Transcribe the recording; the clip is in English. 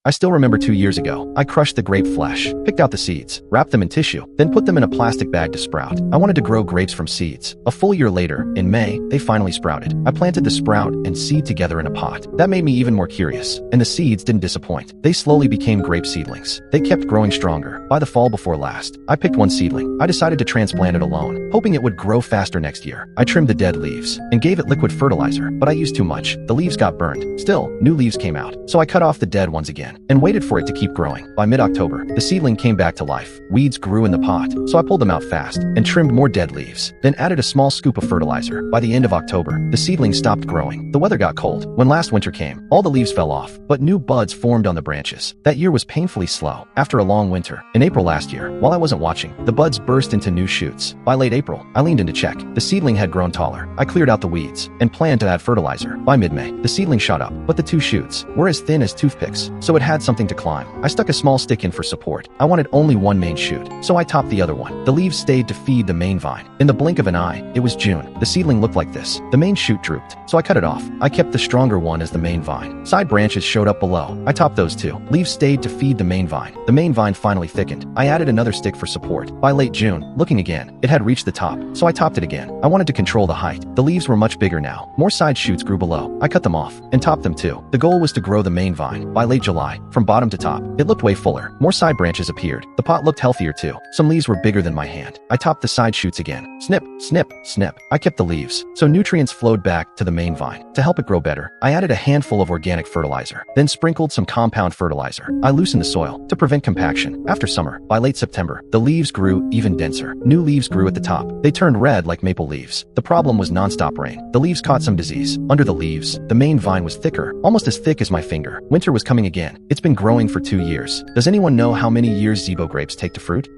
I still remember 2 years ago, I crushed the grape flesh, picked out the seeds, wrapped them in tissue, then put them in a plastic bag to sprout. I wanted to grow grapes from seeds. A full year later, in May, they finally sprouted. I planted the sprout and seed together in a pot. That made me even more curious, and the seeds didn't disappoint. They slowly became grape seedlings. They kept growing stronger. By the fall before last, I picked one seedling. I decided to transplant it alone, hoping it would grow faster next year. I trimmed the dead leaves and gave it liquid fertilizer, but I used too much. The leaves got burned. Still, new leaves came out, so I cut off the dead ones again and waited for it to keep growing. By mid-October, the seedling came back to life. Weeds grew in the pot, so I pulled them out fast and trimmed more dead leaves, then added a small scoop of fertilizer. By the end of October, the seedling stopped growing. The weather got cold. When last winter came, all the leaves fell off, but new buds formed on the branches. That year was painfully slow. After a long winter, in April last year, while I wasn't watching, the buds burst into new shoots. By late April, I leaned in to check. The seedling had grown taller. I cleared out the weeds and planned to add fertilizer. By mid-May, the seedling shot up, but the two shoots were as thin as toothpicks, so it had something to climb. I stuck a small stick in for support. I wanted only one main shoot, so I topped the other one. The leaves stayed to feed the main vine. In the blink of an eye, it was June. The seedling looked like this. The main shoot drooped, so I cut it off. I kept the stronger one as the main vine. Side branches showed up below. I topped those too. Leaves stayed to feed the main vine. The main vine finally thickened. I added another stick for support. By late June, looking again, it had reached the top, so I topped it again. I wanted to control the height. The leaves were much bigger now. More side shoots grew below. I cut them off and topped them too. The goal was to grow the main vine. By late July, from bottom to top, it looked way fuller. More side branches appeared. The pot looked healthier too. Some leaves were bigger than my hand. I topped the side shoots again. Snip, snip, snip. I kept the leaves, so nutrients flowed back to the main vine. To help it grow better, I added a handful of organic fertilizer, then sprinkled some compound fertilizer. I loosened the soil to prevent compaction. After summer, by late September, the leaves grew even denser. New leaves grew at the top. They turned red like maple leaves. The problem was nonstop rain. The leaves caught some disease. Under the leaves, the main vine was thicker, almost as thick as my finger. Winter was coming again. It's been growing for 2 years. Does anyone know how many years Zebo grapes take to fruit?